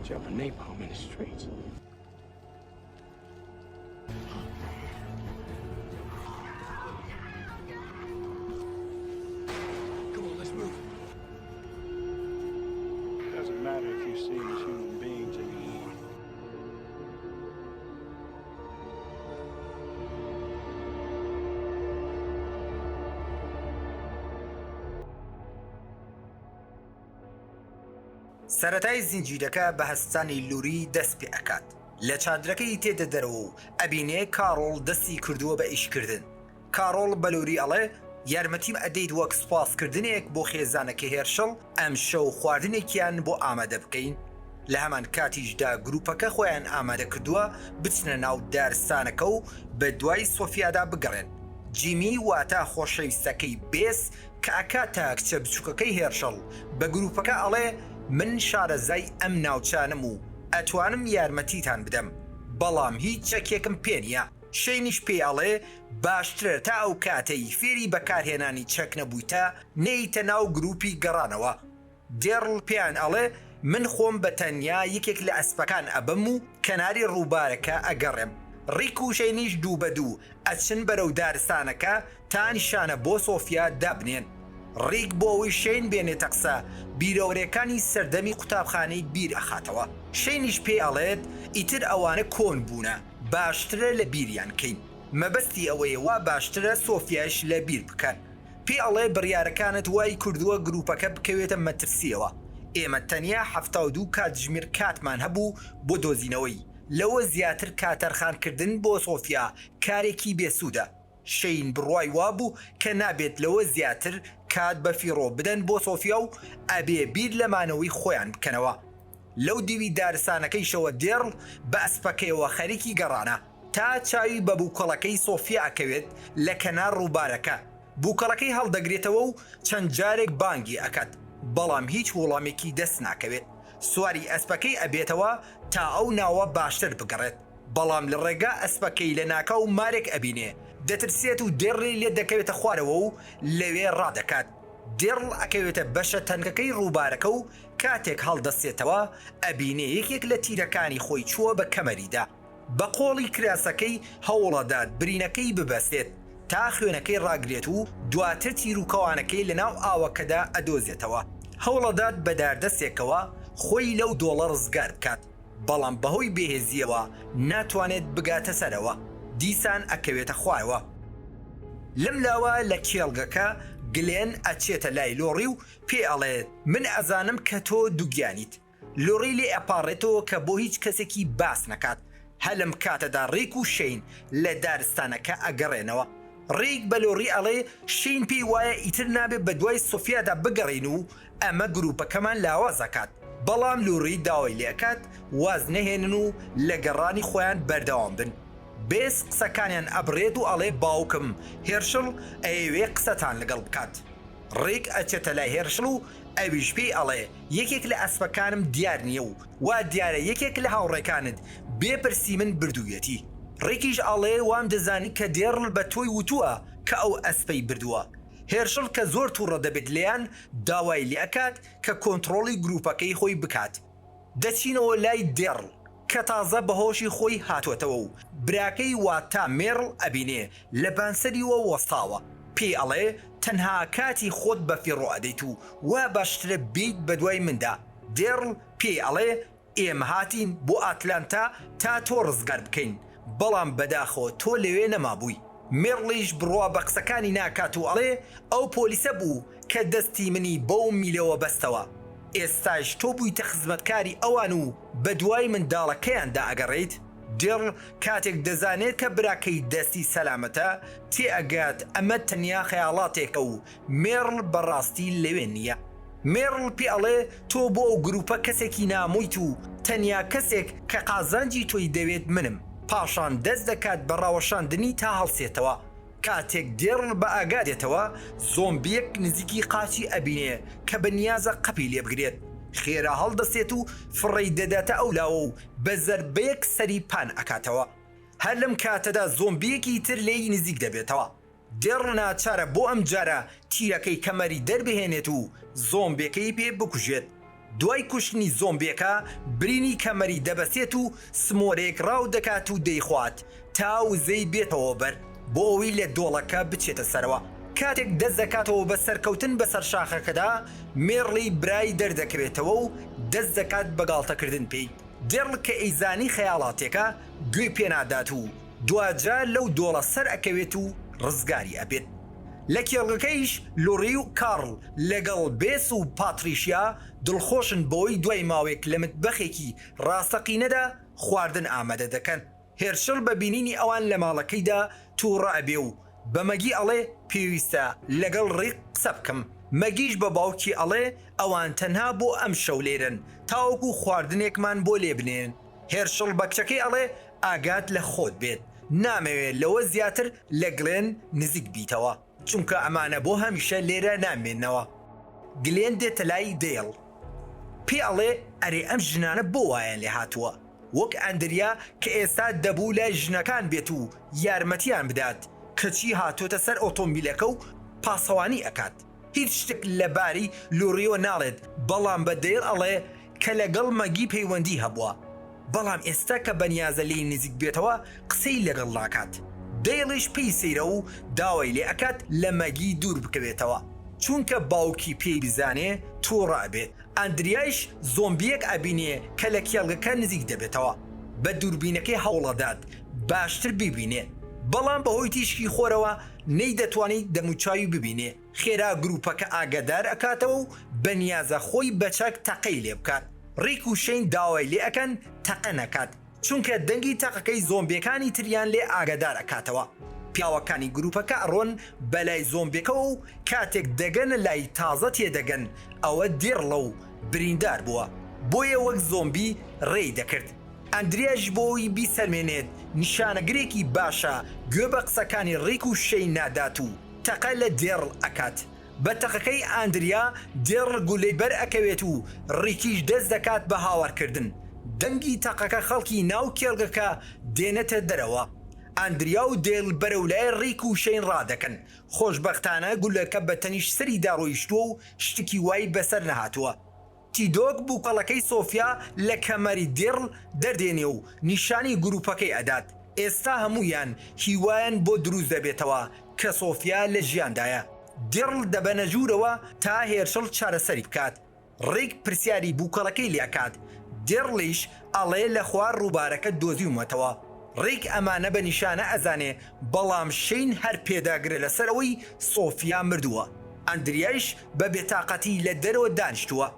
Jumping napalm in the streets. Come on, let's move. It doesn't matter if you see them as human beings anymore. سەرەتای زنجیرەکە بە هەستانی لوری دەست پێ ئەکات لە چادرەکەی تێدە دەرەوە و ئەبینێ کارۆڵ دەستی کردووە بە ئیشکردن. کارۆڵ بە لوری ئەڵێ یارمەتیم ئەدەیت وەک سوپاسکردنێک بۆ خێزانەکە هێرشەڵ ئەم شەو خواردنێکیان بۆ ئامادە بکەین. لە هەمان کاتیشدا گروپەکە خۆیان ئامادە کردووە بچنە ناو دارستانەکە و بە دوای سۆفیادا بگەڕێن. جیمی واتە خۆشەویستەکەی بێس کە ئەکاتە کچە بچووکەکەی هێرشەڵ بە گروپەکە ئەڵێ من شارەزای ئەم ناوچانم و ئەتوانم یارمەتیتان بدەم، بەڵام هیچ چەکێکم پێ نییە. شەینیش پێ ئەڵێ باشترە تا ئەو کاتەی فێری بەکارهێنانی چەک نەبوویتە نەیتە ناو گروپی گەڕانەوە. دێڕڵ پێیان ئەڵێ من خۆم بە تەنیا یەکێک لە ئەسپەکان ئەبم و کەناری ڕووبارەکە ئەگەڕێم. ڕیک و شەینیش دوو بە دوو ئەچن بەرەو دارستانەکە تا نیشانە بۆ سۆفیا دابنێن. ڕیک بۆ ئەوەی شەین بێنێتە قسە بیرەوەریەکانی سەردەمی قوتابخانەی بیر ئەخاتەوە. شەینیش پێ ئەڵێت ئیتر ئەوانە کۆن بوونە، باشترە لە بیریان کەین. مەبەستی ئەوەیە وا باشترە سۆفیاش لە بیر بکەن. پێ ئەڵێ بڕیارەکانت وای کردووە گروپەکە بکەوێتە مەترسیەوە. ئێمە تەنیا 72 کاتژمێر کاتمان هەبوو بۆ دۆزینەوەی، لەوە زیاتر کاتەرخانکردن بۆ سۆفیا کارێکی بێسوودە. شەین بڕوای وابوو کە نابێت لەوە زیاتر کات بە فیڕۆ بدەن بۆ سۆفیا و ئەبێ بیر لەمانەوەی خۆیان بکەنەوە. لەو دیوی دارستانەکەی شەوە دێڕڵ بە ئەسپەکەیەوە خەریکی گەڕانە تا چاوی بە بووکەڵەکەی سۆفیا ئەکەوێت لە کەنار ڕووبارەکە. بووکەڵەکەی هەڵدەگرێتەوە و چەند جارێک بانگی ئەکات، بەڵام هیچ وەڵامێکی دەست ناکەوێت. سواری ئەسپەکەی ئەبێتەوە تا ئەو ناوە باشتر بگەڕێت، بەڵام لە ڕێگا ئەسپەکەی لە ناکە و مارێک ئەبینێ، دەترسێت و دێڕی لێ دەکەوێتە خوارەوە و لەوێ ڕادەکات. دێڕڵ ئەکەوێتە بەشە تەنکەکەی ڕووبارەکە و کاتێک هەڵدەستێتەوە ئەبینێ یەکێک لە تیرەکانی خۆی چووە بە کەمەریدا. بە قۆڵی کراسەکەی هەوڵەدات برینەکەی ببەستێت تا خوێنەکەی ڕاگرێت و دواتر تیرروکەوانەکەی لە ناو ئاوەکەدا ئەدۆزێتەوە. هەوڵەدات بە داردەستێکەوە خۆی لەو دۆڵە ڕزگار بکات، بەڵام بەهۆی بێهێزیەوە ناتوانێت بگاتە سەرەوە. دیسان ئەکەوێتە خوایەوە. لەم لاوە لە کێڵگەکە گلێن ئەچێتە لای لۆڕی و پێ ئەڵێت من ئەزانم کە تۆ دووگیانیت. لۆڕی لێ ئەپاڕێتەوە کە بۆ هیچ کەسێکی باس نەکات. هەلم کاتەدا ڕیک و شەین لە دارستانەکە ئەگەڕێنەوە. ڕیک بە لۆڕی ئەڵێ شەین پێی وایە ئیتر نابێت بە دوای سۆفیادا بگەڕین و ئەمە گروپەکەمان لاوازەکات، بەڵام لۆڕی داوای لێکات واز نەهێنن و لە گەڕانی خۆیان بەردەوام بن. بێس قسەکانیان ئەبرێت و ئەڵێ باوکم هێرشڵ ئەیوێ قسەتان لەگەڵ بکات. ڕێک ئەچێتە لای هێرشڵ و ئەویش پێی ئەڵێ یەکێک لە ئەسپەکانم دیار نییە و وا دیارە یەکێک لە هاوڕێکانت بێپرسی من بردوویەتی. ڕێکیش ئەڵێ وام دەزانی کە دێڕڵ بە تۆی وتووە کە ئەو ئەسپەی بردووە. هێرشڵ کە زۆر تووڕە دەبێت لێیان داوای لێ ئەکات کە کۆنتڕۆڵی گروپەکەی خۆی بکات. دەچینەوە لای دێڕڵ کە تازە بەهۆشی خۆی هاتوۆتەوە و براکەی واتا مێڕڵ ئەبینێ لە بانسەریوە وەستاوە. پێی ئەڵێ تەنها کاتی خۆت بە فیڕۆ ئەدەیت و وا باشترە بیت بە دوای مندا. دێڕڵ پێی ئەڵێ ئێمە هاتین بۆ ئاتلانتا تا تۆ ڕزگار بکەین، بەڵام بەداخۆ تۆ لەوێ نەمابووی. مێڕڵیش بڕوا بە قسەکانی ناکات و ئەڵێ ئەو پۆلیسە بوو کە دەستی منی بەو میلەوە بەستەوە. ئێستاش تۆ بوویتە خزمەتکاری ئەوان و بە دوای منداڵەکەیاندا ئەگەڕێیت. دێڕ کاتێک دەزانێت کە براکەی دەستی سەلامەتە تێ ئەگات ئەمە تەنیا خەیاڵاتێکە و مێڕڵ بەڕاستی لەوێ نییە. مێڕڵ پێ ئەڵێ تۆ بۆ ئەو گروپە کەسێکی نامۆیت و تەنیا کەسێک کە قازانجی تۆی دەوێت منم. پاشان دەست دەکات بە ڕاوەشاندنی تا هەڵسێتەوە. کاتێک دێڕڵ بە ئاگادێتەوە زۆمبیەک نزیکی قاچی ئەبینێ کە بەنیازە قەپی لێ بگرێت. خێرا هەڵدەسێت و فڕی دەداتە ئەولاوە و بە زەربەیەک سەری پان ئەکاتەوە. هەر لەم کاتەدا زۆمبیەکی تر لێی نزیک دەبێتەوە. دێڕ ناچارە بۆ ئەم جارە تیرەکەی کەمەری دەربهێنێت و زۆمبیەکەی پێ بکوژێت. دوای کوشتنی زۆمبیەکە برینی کەمەری دەبەسێت و سمۆرێک ڕاو دەکات و دەیخوات تا وزەی بێتەوە بەر بۆ ئەوەی لە دۆڵەکە بچێتە سەرەوە. کاتێک دەست دەکاتەوە بە سەرکەوتن بەسەر شاخەکەدا مێڕڵی برای دەردەکەوێتەوە و دەست دەکات بەگاڵتەکردن پێی. دێڕڵ کە ئەیزانی خەیاڵاتێکە گوێی پێنادات و دوجار لەو دۆڵە سەر ئەکەوێت و ڕزگاری ئەبێت. لە کێڵگەکەیش لۆڕی و کارڵ لەگەڵ بێس و پاتریشیا دڵخۆشن بۆی دوای ماوەیەک لە متبەخێکی ڕاستەقینەدا خواردن ئامادە دەکەن. هێرشڵ بە بینینی ئەوان لە ماڵەکەیدا تووڕە ئەبێ و بە مەگی ئەڵێ پێویستە لەگەڵ ڕێک قسە بکەم. مەگیش بە باوکی ئەڵێ ئەوان تەنها بۆ ئەم شەو لێرن تاوەکو خواردنێکمان بۆ لێ بنێن. هێرشڵ بە کچەکەی ئەڵێ ئاگات لە خۆت بێت، نامەوێت لەوە زیاتر لە گلێن نزیک بیتەوە چونکە ئەمانە بۆ هەمیشە لێرە نامێنەوە. گلێن دێتە لای دێڵ پێ ئەڵێ ئەرێ ئەم ژنانە بۆ وایەن لێ هاتووە، وەک ئەندریا کە ئێستا دەبوو لە ژنەکان بێت و یارمەتیان بدات کەچی هاتۆتە سەر ئۆتۆمبیلەکە و پاسەوانی ئەکات. هیچ شتێک لەباری لۆڕیۆ ناڵێت، بەڵام بە دێڵ ئەڵێ کە لەگەڵ مەگی پەیوەندی هەبووە، بەڵام ئێستا کە بەنیازە لی نزیک بێتەوە قسەی لەگەڵ ناکات. دێڵیش پێی سەیرە و داوای لێ ئەکات لە مەگی دوور بکەوێتەوە چونکە باوکی پێی بزانێ تووڕە بێت. ئەندریایش زۆمبیەک ئەبینێ کە لە کێڵگەکە نزیک دەبێتەوە، بە دووربینەکەی هەوڵەدات باشتر ببینێ، بەڵام بەهۆی تیشکی خۆرەوە نەی دەتوانێت دەموچاوی ببینێ. خێرا گروپەکە ئاگادار ئەکاتەوە و بەنیازە خۆی بەچەک تەقەی لێ بکات. ڕێک و شەین داوای لێ ئەکەن تەقە نەکات چونکە دەنگی تەقەکەی زۆمبیەکانی تریان لێ ئاگادار ئەکاتەوە. پیاوەکانی گروپەکە ئەڕۆن بەلای زۆمبیەکەەوە و کاتێک دەگەن لای تازە تێدەگەن ئەوە دێڕڵە و بریندار بووە، بۆیە وەک زۆمبی ڕێی دەکرد. ئەندریاش بۆی بیسەلمێنێت نیشانەگرێکی باشە گوێ بە قسەکانی ڕێک و شەی نادات و تەقە لە دێڕڵ ئەکات. بە تەقەکەی ئەندریا دێڕڵ گولەی بەر ئەکەوێت و ڕێکیش دەست دەکات بە هاوارکردن. دەنگی تەقەکە خەڵکی ناو کێڵگەکە دێنێتە دەرەوە. ئەندریا و دێڵ بەرەولای ڕێک و شەین ڕادەکەن. خۆشبەختانە گولەکە بە تەنیش سەریدا ڕۆیشتووە و شتێکی وای بەسەر نەهاتووە. تیدۆک بووکەڵەکەی سۆفیا لە کەمەری دێڕڵ دەردێنێ و نیشانی گروپەکەی ئەدات. ئێستا هەمویان هیوایان بۆ دروست دەبێتەوە کە سۆفیا لە ژیاندایە. دێڕڵ دەبەنە ژوورەوە تا هێرشڵ چارەسەری بکات. ڕێک پرسیاری بووکەڵەکەی لێکات. دێڕڵیش ئەڵێ لە خوار ڕووبارەکە دۆزیومەتەوە. ڕێک ئەمانە بە نیشانە ئەزانێ، بەڵام شەین هەر پێداگرێ لەسەرەوەی سۆفیا مردووە. ئەندریایش بە بێتاقەتی لە دەرەوە دانیشتووە.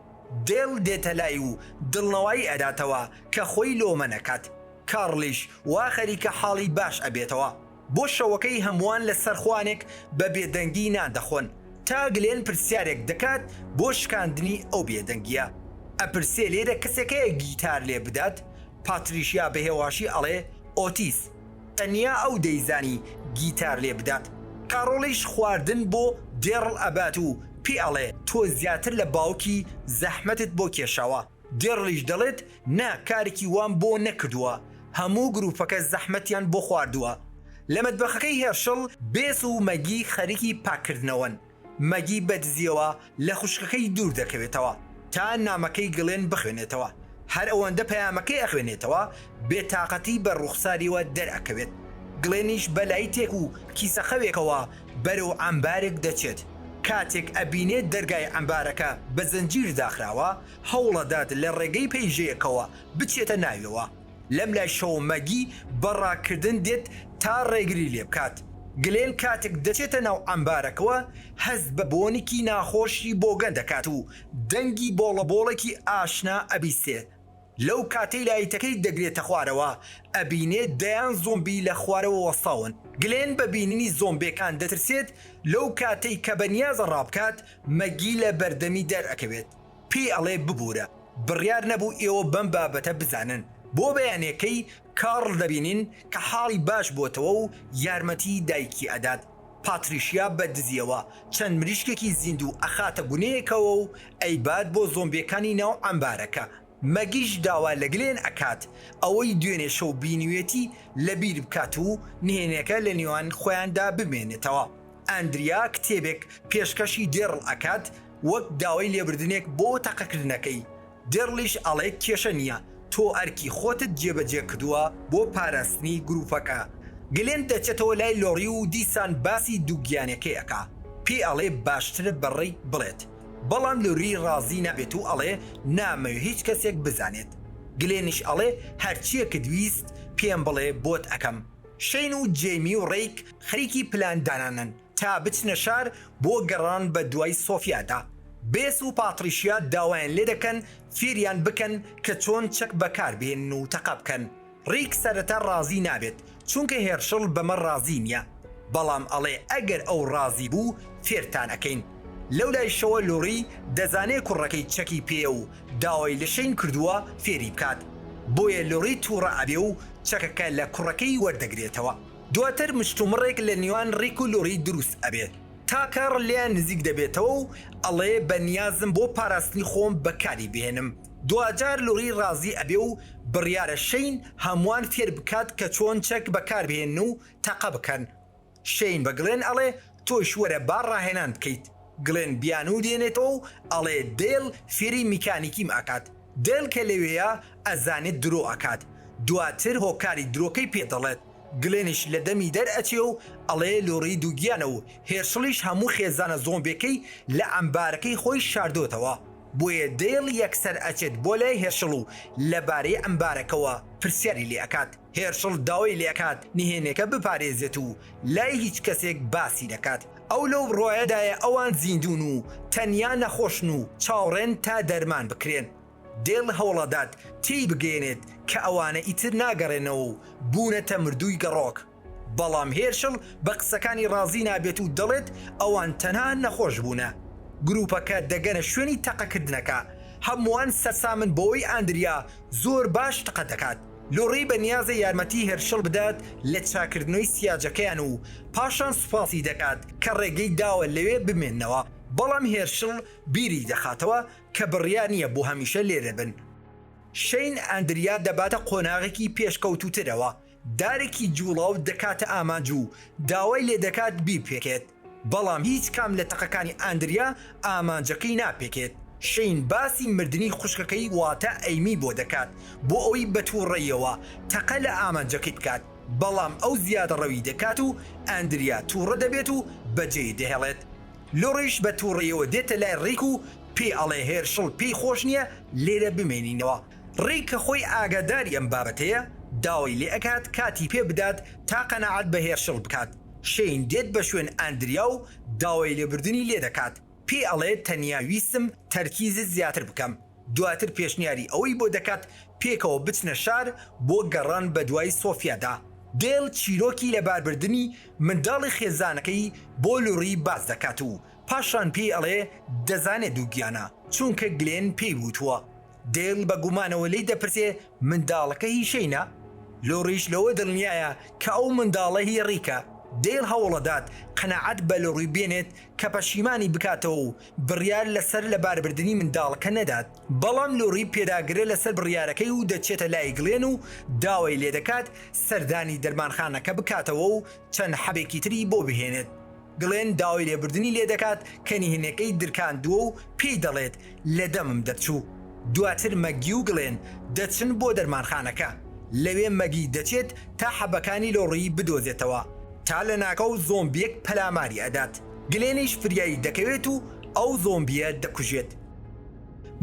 دێڵ دێتە لای و دڵنەوەی ئەداتەوە کە خۆی لۆمە نەکات. کارڵیش وا خەریکە حاڵی باش ئەبێتەوە. بۆ شەوەکەی هەمووان لە سەرخوانێک بە بێدەنگی ناندەخۆن تا گلێن پرسیارێک دەکات بۆ شکاندنی ئەو بێدەنگیە. ئەپرسێ لێرە کەسێکەیە گیتار لێ بدات. پاتریشیا بەهێواشی ئەڵێ ئۆتیس، تەنیا ئەو دەیزانی گیتار لێ بدات. کارۆڵیش خواردن بۆ دێڕڵ ئەبات و پێ ئەڵێ تۆ زیاتر لە باوکی زەحمەتت بۆ کێشاوە. دێڕڵیش دەڵێت نا، کارێکی وام بۆ نەکردووە، هەموو گروپەکە زەحمەتیان بۆ خواردووە. لە مەتبەخەکەی هێرشڵ بێس و مەگی خەریکی پاکردنەوەن. مەگی بەدزیەوە لە خوشکەکەی دوور دەکەوێتەوە تا نامەکەی گڵێن بخوێنێتەوە. هەر ئەوەندە پەیامەکەی ئەخوێنێتەوە بێتاقەتی بە ڕوخساریوە دەرئەکەوێت. گڵێنیش بەلای تێک و کیسەخەوێکەوە بەرەو ئەمبارێک دەچێت. کاتێک ئەبینێت دەرگای ئەمبارەکە بە زەنجیر داخراوە، هەوڵەدات لە ڕێگەی پەیژەیەکەوە بچێتە ناویەوە. لەم لای شەو مەگی بەڕاکردن دێت تا ڕێگری لێ بکات. گلێن کاتێک دەچێتە ناو ئەمبارەکەوە هەست بە بۆنێکی ناخۆشی بۆگەن دەکات و دەنگی بۆڵەبۆڵێکی ئاشنا ئەبیستێت. لەو کاتەی لایتەکەی دەگرێتە خوارەوە ئەبینێت دەیان زۆمبی لە خوارەوە وەستاون. گلێن بە بینینی زۆمبیەکان دەترسێت. لەو کاتەی کە بەنیازە ڕابکات مەگی لە بەردەمی دەرئەکەوێت. پێی ئەڵێ ببوورە، بڕیار نەبوو ئێوە بەم بابەتە بزانن. بۆ بەیانەکەی کارڵ دەبینین کە حاڵی باش بۆتەوە و یارمەتی دایکی ئەدات. پاتریشیا بەدزیەوە چەند مریشکێکی زیندوو ئەخاتە گونەیەکەوە و ئەیبات بۆ زۆمبیەکانی ناو ئەمبارەکە. مەگیش داوا لە گلێن ئەکات ئەوەی دوێنێ شەو بینوێتی لەبیر بکات و نهێنەکە لە نێوان خۆیاندا بمێنێتەوە. ئەندریا کتێبێک پێشکەشی دێڕڵ ئەکات وەک داوای لێبردنێک بۆ تەقەکردنەکەی. دێڕلیش ئەڵێ کێشە نییە تۆ ئەرکی خۆتت جێبەجێ کردووە بۆ پاراستنی گروپەکە. گلێن دەچێتەوە لای لۆری و دیسان باسی دووگیانەکەی ئەکا پێی ئەڵێ باشترە بەڕێی بڵێت، بەڵام لۆری ڕازی نابێت و ئەڵێ نامەوێت هیچ کەسێک بزانێت. گلێنیش ئەڵێ هەرچیەکە دویست پێم بڵێ بۆت ئەەکەم. شەین و جێمی و ڕێیک خەریکی پلاندانانن تا بچنە شار بۆ گەڕان بە دوای سۆفیادا. بێس و پاتریشیا داوایان لێ دەکەن فێریان بکەن کە چۆن چەک بەکاربێنن و تەقە بکەن. ڕێیک سەرەتا ڕازی نابێت چونکە هێرشڵ بەمە ڕازی نییە، بەڵام ئەڵێ ئەگەر ئەو ڕازی بوو فێرتان ئەەکەین. لەو لایشەوە لۆری دەزانێت کوڕەکەی چەکی پێ و داوای لە شەین کردووە فێری بکات، بۆیە لۆری تووڕە ئەبێ و چەکەکە لە کوڕەکەی وەردەگرێتەوە. دواتر مشتومڕێک لە نێوان ڕێک و لۆری دروست ئەبێت تا کار لیان نزیک دەبێتەوە و ئەڵێ بەنیازم بۆ پاراستنی خۆم بەکاری بێنم. دوجار لۆری ڕازی ئەبێ و بڕیارە شەین هەمووان فێر بکات کە چۆن چەک بەکاربێن و تەقە بکەن. شەین بە گڵێن ئەڵێ تۆش وەرە با ڕاهێنان بکەیت. گڵێن بیان و دێنێتەوە و ئەڵێ دێڵ فێری میکانیکیم ئەکات. دێڵ کە لەوەیە ئەزانێت درۆ ئەکات. دواتر هۆکاری درۆکەی پێدەڵێت. گلێنش لە دەمی دەرئەچێ و ئەڵێ لۆری دووگیانە و هێرشڵیش هەموو خێزانە زۆمبیەکەی لە ئەمبارەکەی خۆی شاردۆتەوە، بۆیە دێڵ یەکسەر ئەچێت بۆ لای هێرشڵ و لەبارەی ئەمبارەکەەوە پرسیاری لێ ئەکات. هێرشڵ داوای لێ ئەکات نهێنێکە بپارێزێت و لای هیچ کەسێک باسی دەکات. ئەو لەو ڕۆیەدایە ئەوان زیندون و تەنیا نەخۆشن و چاوڕێن تا دەرمان بکرێن. دێڵ هەوڵەدات تی بگەێنێت کە ئەوانە ئیتر ناگەڕێنەوە و بوونەتە مردووی گەڕۆک، بەڵام هێرشڵ بە قسەکانی ڕازی نابێت و دەڵێت ئەوان تەنها نەخۆش بوونە. گروپەکە دەگەنە شوێنی تەقەکردنەکە، هەمووان سەرسامن بۆی ئاندریا زۆر باش تەقە دەکات. لۆری بە نیازە یارمەتی هێرشڵ بدات لە چاکردنەوەی سیاجەکەیان و پاشان سوپاسی دەکات کە ڕێگەی داوە لەوێ بمێننەوە، بەڵام هێرشڵ بیری دەخاتەوە کە بڕیار نییە بۆ هەمیشە لێرە بن. شەین ئاندریا دەباتە قۆناغێکی پێشکەوتوترەوە، دارێکی جوڵاو دەکاتە ئامانج و داوای لێ دەکات بیپێکێت، بەڵام هیچ کام لە تەقەکانی ئاندریا ئامانجەکەی ناپێکێت. شەین باسی مردنی خوشکەکەی واتە ئەیمی بۆ دەکات بۆ ئەوەی بەتووڕێیەوە تەقە لە ئامانجەکەی بکات، بەڵام ئەو زیادە ڕەوی دەکات و ئاندریا تووڕە دەبێت و بەجێ دەهێڵێت. لۆریش بە تووڕێیەوە دێتە لای ڕێک و پێ ئەڵێ هێرشڵ پێی خۆش نییە لێرە بمێنینەوە. ڕێککە خۆی ئاگاداری ئەم بابەتەیە داوای لێ ئەکات کاتی پێ بدات تا قەنەعەت بە هێرشڵ بکات. شەین دێت بە شوێن ئاندریا و داوای لێبردننی لێ دەکات. پێ ئەڵێ تەنیا ویستم تەرکیزت زیاتر بکەم. دواتر پێشنیاری ئەوەی بۆ دەکات پێکەوە بچنە شار بۆ گەڕان بە دوای سۆفیادا. دێڵ چیرۆکی لە باربردنی منداڵی خێزانەکەی بۆ لۆری باز دەکات و پاشان پێی ئەڵێ دەزانێت دووگیانە چونکە گلێن پێی وتووە. دێڵ بە گومانەوە لی دەپرسێ منداڵەکە هی شەینە؟ لۆریش لەوە دڵنیایە کە ئەو منداڵە هی ڕیکە. دێڵ هەوڵەدات قەنەعەت بە لۆری بێنێت کە پەشیمانی بکاتەوە و بڕیار لەسەر لە باربردنی منداڵەکە نەدات، بەڵام لۆری پێداگرێت لەسەر بڕیارەکەی و دەچێتە لای گلێن و داوای لێ دەکات سەردانی دەرمانخانەکە بکاتەوە و چەند حەبێکی تری بۆ بهێنێت. گڵێن داوای لێبردننی لێ دەکات کە نهێنەکەی درکاندووە و پێی دەڵێت لە دەمم دەرچوو. دواتر مەگی و گڵێن دەچن بۆ دەرمانخانەکە، لەوێ مەگی دەچێت تا حەبەکانی لۆڕی بدۆزێتەوە تا لە ناکەو زۆمبیەک پەلاماری ئەدات. گلێنیش فریایی دەکەوێت و ئەو زۆمبیە دەکوژێت.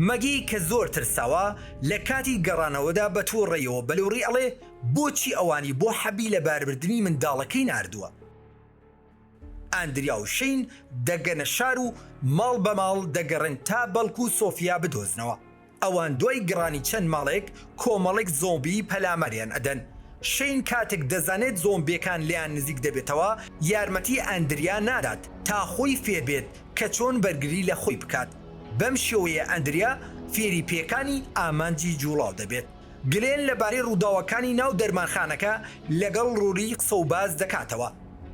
مەگی کە زۆر ترساوە لە کاتی گەڕانەوەدا بە تووڕێیەوە بە لۆری ئەڵێ بۆچی ئەوانی بۆ حەبی لە باربردنی منداڵەکەی ناردووە. ئاندریا و شەین دەگەنە شار و ماڵ بە ماڵ دەگەڕن تا بەڵکو و سۆفیا بدۆزنەوە. ئەوان دوای گڕانی چەند ماڵێک کۆمەڵێک زۆمبی پەلامەریان ئەدەن. شەین کاتێک دەزانێت زۆمبیەکان لیان نزیک دەبێتەوە یارمەتی ئاندریا نادات تا خۆی فێر بێت کە چۆن بەرگری لە خۆی بکات. بەم شێوەیە ئەندریا فێری پێکانی ئامانجی جوڵاو دەبێت. گلێن لەبارەی ڕووداوەکانی ناو دەرمانخانەکە لەگەڵ ڕووری قسە و باز دەکاتەوە.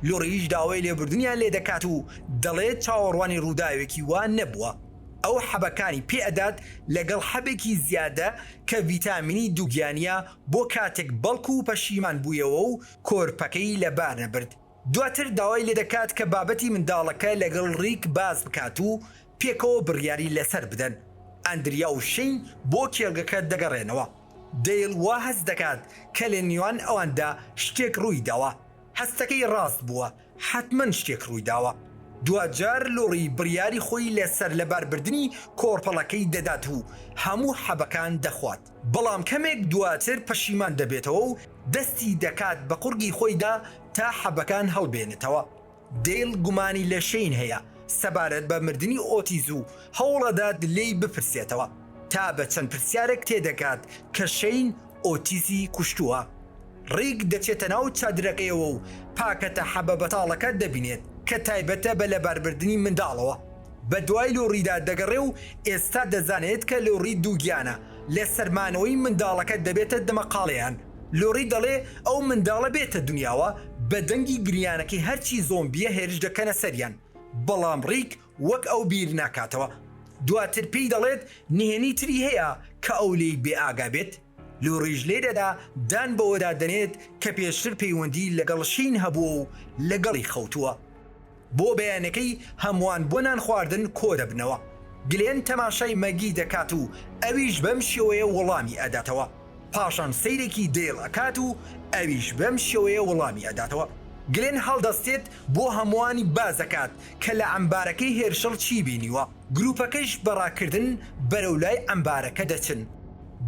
لۆریش داوای لێبردنیان لێ دەکات و دەڵێت چاوەڕوانی ڕووداوێکی وان نەبووە. ئەو حەبەکانی پێئەدات لەگەڵ حەبێکی زیادە کە ڤیتامینی دووگیانیە بۆ کاتێک بەڵکو و پەشیمان بوویەوە و کۆرپەکەی لەبار نەبرد. دواتر داوای لێ دەکات کە بابەتی منداڵەکە لەگەڵ ڕیک باز بکات و پێکەوە بڕیاری لەسەر بدەن. ئەندریا و شین بۆ کێڵگەکە دەگەڕێنەوە. دەیل وا هەست دەکات کە لە نێوان ئەواندا شتێک ڕووی داوە. هەستەکەی ڕاست بووە، حتمەن شتێک ڕووی داوە. دوجار لۆری بڕیاری خۆی لەسەر لەباربردنی کۆرپەڵەکەی دەدات و هەموو حەبەکان دەخوات. بەڵام کەمێک دواتر پەشیمان دەبێتەوە و دەستی دەکات بە قورگی خۆیدا تا حەبەکان هەڵبێنێتەوە. دەیل گومانی لە شین هەیە سەبارەت بە مردنی ئۆتیز و هەوڵەدات لێی بپرسێتەوە تا بە چەند پرسیارێک تێدەکات کە شین ئۆتیزی کوشتووە. ڕیک دەچێتە ناو چادرەکەیەوە و پاکەتە حەبە بەتاڵەکە دەبینێت کە تایبەتە بە لەباربردنی منداڵەوە. بە دوای لۆریدا دەگەڕێ و ئێستا دەزانێت کە لۆری دووگیانە لە سەرمانەوەی منداڵەکە دەبێتە دەمەقاڵیان. لۆری دەڵێ ئەو منداڵە بێتە دنیاوە بە دەنگی گریانەکەی هەرچی زۆمبیە هێرش دەکەنە سەریان. بەڵام ڕیک وەک ئەو بیر ناکاتەوە. دواتر پێی دەڵێت نهێنی تری هەیە کە ئەو لێی بێئاگا بێت. لۆریژ لێرەدا دان بەوەدا دەنێت کە پێشتر پەیوەندی لەگەڵ شین هەبووە و لەگەڵی خەوتووە. بۆ بەیانەکەی هەمووان بۆ نان خواردن کۆ دەبنەوە. گلێن تەماشای مەگی دەکات و ئەویش بەم شێوەیە وەڵامی ئەداتەوە. پاشان سەیرێکی دێڵ ئەکات و ئەویش بەم شێوەیە وەڵامی ئەداتەوە. گلێن هەڵدەستێت بۆ هەمووانی بازەکات کە لە ئەمبارەکەی هێرشەڵ چی بینیوە. گروپەکەش بەڕاکردن بەرەو لای ئەمبارەکە دەچن.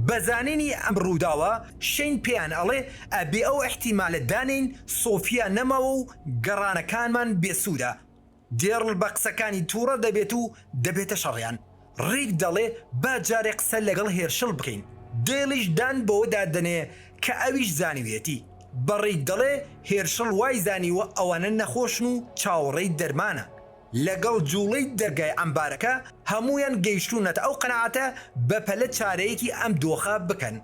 بەزانینی ئەم ڕووداوە شین پێیان ئەڵێ ئەبێ ئەو احتیمالە دانین سۆفیا نەماوە و گەڕانەکانمان بێسوودە. دێڕڵ بە قسەکانی تووڕە دەبێت و دەبێتە شەڕیان. ڕیک دەڵێ با جارێ قسە لەگەڵ هێرشڵ بکەین. دێڵیش دان بەوەدا دەنێ کە ئەویش زانیوێتی. بەڕیک دەڵێ هێرشڵ وای زانیوە ئەوانە نەخۆشن و چاوەڕێی دەرمانە. لەگەڵ جوڵەی دەرگای ئەمبارەکە هەمویان گەیشتونەتە ئەو قەنەعاتە بەپەلە چارەیەکی ئەم دۆخە بکەن.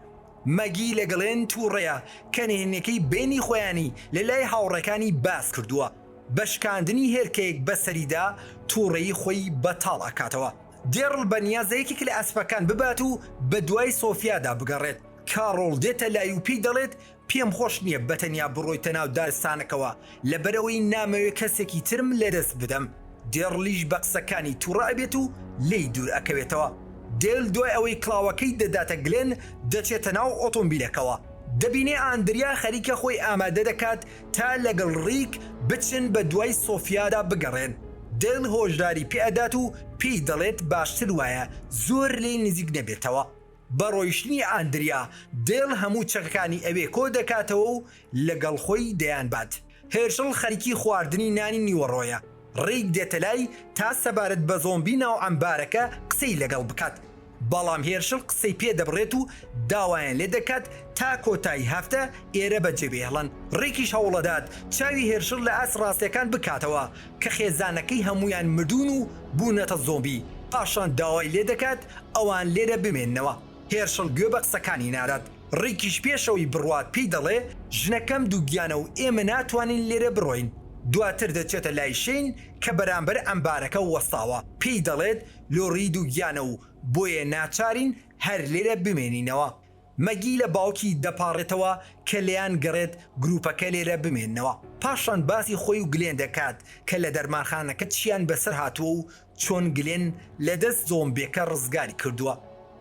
مەگی لەگەڵێن تووڕەیە کە نهێنیەکەی بینی خۆیانی لە لای هاوڕەکانی باس کردووە. بەشکاندنی هێرکەیەک بەسەریدا تووڕەیی خۆی بەتاڵ ئەکاتەوە. دێڕڵ بە نیازەیەکی لە ئەسپەکان ببات و بە دوای سۆفیادا بگەڕێت. کاڕۆڵ دێتە لای و پێی دەڵێت پێم خۆش نییە بەتەنیا بڕۆیتە ناو دارستانەکەوە لەبەرەوەی نامەوێ کەسێکی ترم لەدەست بدەم. دێڕلیش بە قسەکانی تووڕە ئەبێت و لی دوور ئەکەوێتەوە. دێل دوای ئەوەی کڵاوەکەی دەداتە گلێن دەچێتە ناو ئۆتۆمبیلەکەەوە. دەبینێ ئاندریا خەریکە خۆی ئامادە دەکات تا لەگەڵ ڕیک بچن بە دوای سۆفیادا بگەڕێن. دێل هۆشداری پێئەدات و پێی دەڵێت باشتر وایە زۆر لێ نزیک نەبێتەوە. بە ڕۆیشتنی ئاندریا دێل هەموو چەکەکانی ئەوێ کۆ دەکاتەوە و لەگەڵ خۆی دەیان بات. هێرشڵ خەریکی خواردنی نانی نیوەڕۆیە. ڕیک دێتە لای تا سەبارەت بە زۆمبی ناو ئەمبارەکە قسەی لەگەڵ بکات. بەڵام هێرشڵ قسەی پێ دەبڕێت و داوایان لێ دەکات تا کۆتایی هەفتە ئێرە بەجێبێڵن. ڕێکیش هەوڵەدات چاوی هێرشڵ لە ئاس ڕاستیەکان بکاتەوە کە خێزانەکەی هەمویان مردوون و بوونەتە زۆمبی. پاشان داوای لێ دەکات ئەوان لێرە بمێننەوە. هێرشڵ گوێ بە قسەکانی نادات. ڕێکیش پێشەوەی بڕوات پێی دەڵێ ژنەکەم دووگیانە و ئێمە ناتوانین لێرە بڕۆین. دواتر دەچێتە لای شین کە بەرامبەر ئەمبارەکە وەستاوە. پێی دەڵێت لۆری دووگیانە و بۆیە ناچارین هەر لێرە بمێنینەوە. مەگی لە باوکی دەپاڕێتەوە کە لێیان گەڕێت گروپەکە لێرە بمێننەوە. پاشان باسی خۆی و گلێن دەکات کە لە دەرمانخانەکە چیان بەسەر هاتووە و چۆن گلێن لەدەست زۆمبیەکە ڕزگاری کردووە.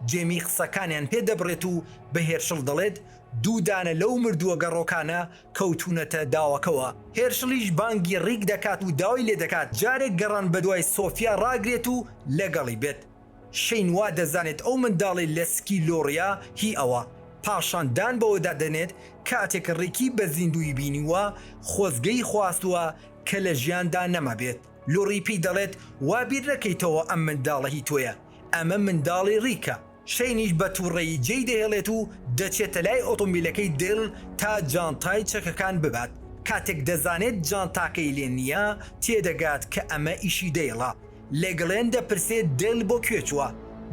جێمی قسەکانیان پێ دەبڕێت و بە هێرشڵ دەڵێت دوودانە لەو مردووە گەڕۆکانە کەوتونەتە داوەکەوە. هێرشڵیش بانگی ڕیک دەکات و داوای لێ دەکات جارێک گەڕان بە دوای سۆفیا ڕاگرێت و لەگەڵی بێت. شین وا دەزانێت ئەو منداڵی لە سکی لۆڕیا هی ئەوە. پاشان دان بەوەدا دەنێت کاتێک ڕێکی بە زیندوی بینیوە خۆزگەی خواستووە کە لە ژیاندا نەما بێت. لۆڕی پێی دەڵێت وا بیر نەکەیتەوە ئەم منداڵە هی تۆیە، ئەمە منداڵی ڕیکە. شینیش بە تووڕێی جێی دەهێڵێت و دەچێتە لای ئۆتۆمبیلەکەی دێڵ تا جانتای چەکەکان ببات. کاتێک دەزانێت جانتاکەی لێ نییە تێدەگات کە ئەمە ئیشی دەیڵە. لە گڵێن دەپرسێت دێڵ بۆ کوێچووە.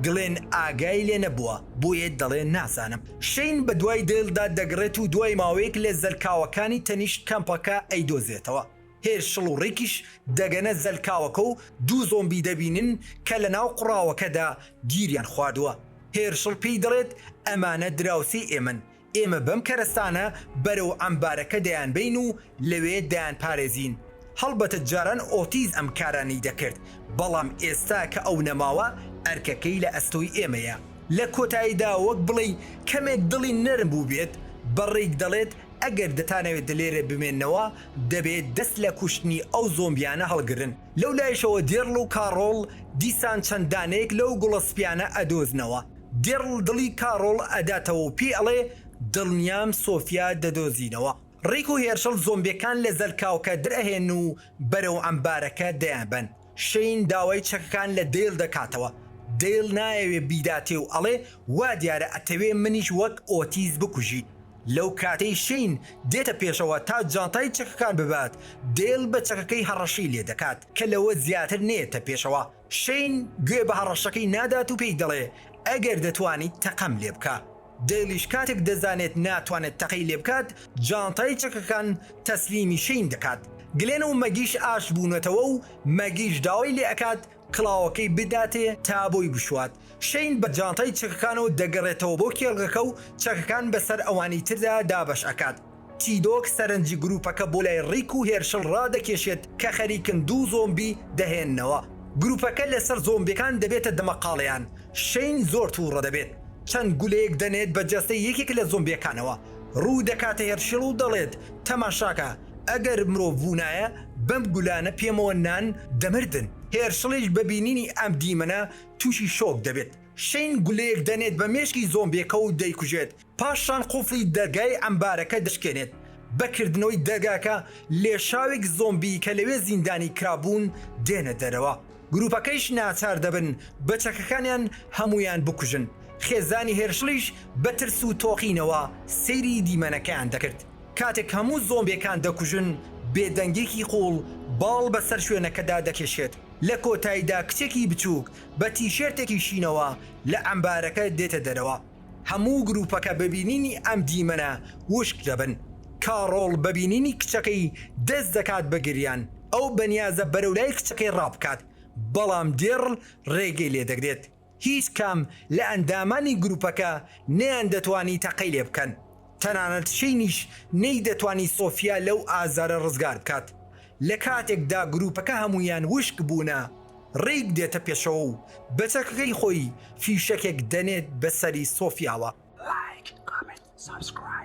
گڵێن ئاگای لێ نەبووە بۆیە دەڵێ نازانم. شین بە دوای دێڵدا دەگڕێت و دوای ماوەیەک لە زەلکاوەکانی تەنیشت کەمپەکە ئەیدۆزێتەوە. هێرشڵ و ڕێکیش دەگەنە زەلکاوەکە و دوو زۆمبی دەبینن کە لە ناو قوڕاوەکەدا گیریان خواردووە. هێرشڵ پێی دەڵێت ئەمانە دراوسی ئێمن. ئێمە بەم کەرەستانە بەرەو ئەمبارەکە دەیان بین و لەوێ دەیان پارێزین. هەڵبەتە جاران ئۆتیز ئەم کارانی دەکرد، بەڵام ئێستا کە ئەو نەماوە ئەرکەکەی لە ئەستۆی ئێمەیە لە کۆتاییدا وەک بڵێ کەمێک دڵی نەرم بوو بێت بەڕێک دەڵێت ئەگەر دەتانەوێت لێرە بمێننەوە دەبێت دەست لە کوشتنی ئەو زۆمبیانە هەڵگرن لەو لایشەوە دێڕڵ و کاڕۆڵ دیسان چەندانێک لەو گوڵەسپیانە ئەدۆزنەوە دێڕڵ دڵی کاڕۆڵ ئەداتەوە و پێی ئەڵێ دڵنیام سۆفیا دەدۆزینەوە ڕێک و هێرشەڵ زۆمبیەکان لە زەرکاوکە درەهێن و بەرەو ئەمبارەکە دەیانبەن شەین داوای چەکەکان لە دێڵ دەکاتەوە دێڵ نایەوێ بیداتێ و ئەڵێ وا دیارە ئەتەوێ منیش وەک ئۆتیز بکوژی لەو کاتەی شین دێتە پێشەوە تا جانتای چەکەکان ببات دێڵ بە چەکەکەی هەڕەشی لێ دەکات کە لەوە زیاتر نێتە پێشەوە شین گوێ بە هەڕەشەکەی نادات و پێی دەڵێ ئەگەر دەتوانیت تەقەم لێ بکە دێڵیش کاتێک دەزانێت ناتوانێت تەقەی لێ بکات جانتای چەکەکان تەسلیمی شین دەکات گلێن و مەگیش ئاش بوونەتەوە و مەگیش داوای لێ ئەکات کڵاوەکەی بداتێ تا بۆی بشوات شین بە جانتای چەکەکانەوە دەگەڕێتەوە بۆ کێڵگەکە و چەکەکان بەسەر ئەوانی تردا دابەش ئەکات تیدۆک سەرنجی گروپەکە بۆ لای ڕیک و هێرشڵ ڕادەکێشێت کە خەریکن دوو زۆمبی دەهێننەوە گروپەکە لەسەر زۆمبیەکان دەبێتە دەمەقاڵیان شین زۆر تووڕە دەبێت چەند گولەیەک دەنێت بە جەستەی یەکێک لە زۆمبیەکانەوە ڕوو دەکاتە هێرشڵ و دەڵێت تەماشاکە ئەگەر مرۆڤ بوونایە بەم گولانە پێمەوە نان دەمردن هێرشڵیش بەبینینی ئەم دیمەنە تووشی شۆک دەبێت شین گولەیەک دەنێت بە مێشکی زۆمبیەکە و دەیکوژێت پاشان قوفڵی دەرگای ئەمبارەکە دەشکێنێت بەکردنەوەی دەرگاکە لێشاوێک زۆمبی کە لەوێ زیندانی کرابوون دێنە دەرەوە گروپەکەیش ناچار دەبن بە چەکەکانیان هەمویان بکوژن خێزانی هێرشڵیش بە ترس و تۆقینەوە سەیری دیمەنەکەیان دەکرد کاتێک هەموو زۆمبیەکان دەکوژن بێدەنگێکی قوڵ باڵ بەسەر شوێنەکەدا دەکێشێت لە کۆتاییدا کچێکی بچووک بە تیشێرتێکی شینەوە لە ئەمبارەکە دێتە دەرەوە هەموو گروپەکە ببینینی ئەم دیمەنە وشک دەبن کاڕۆڵ ببینینی کچەکەی دەست دەکات بە گریان ئەو بەنیازە بەرەولای کچەکەی ڕابکات بەڵام دێڕڵ ڕێگەی لێ دەگرێت هیچ کام لە ئەندامانی گروپەکە نەیان دەتوانی تەقەی لێ بکەن تەنانەت شینیش نەی دەتوانی سۆفیا لەو ئازارە ڕزگار بکات لە کاتێکدا گروپەکە هەمویان وشک بوونە ڕێک دێتە پێشەوە و بە چەکەکەی خۆی فیشەکێک دەنێت بەسەری سۆفیاوە Like, comment, subscribe.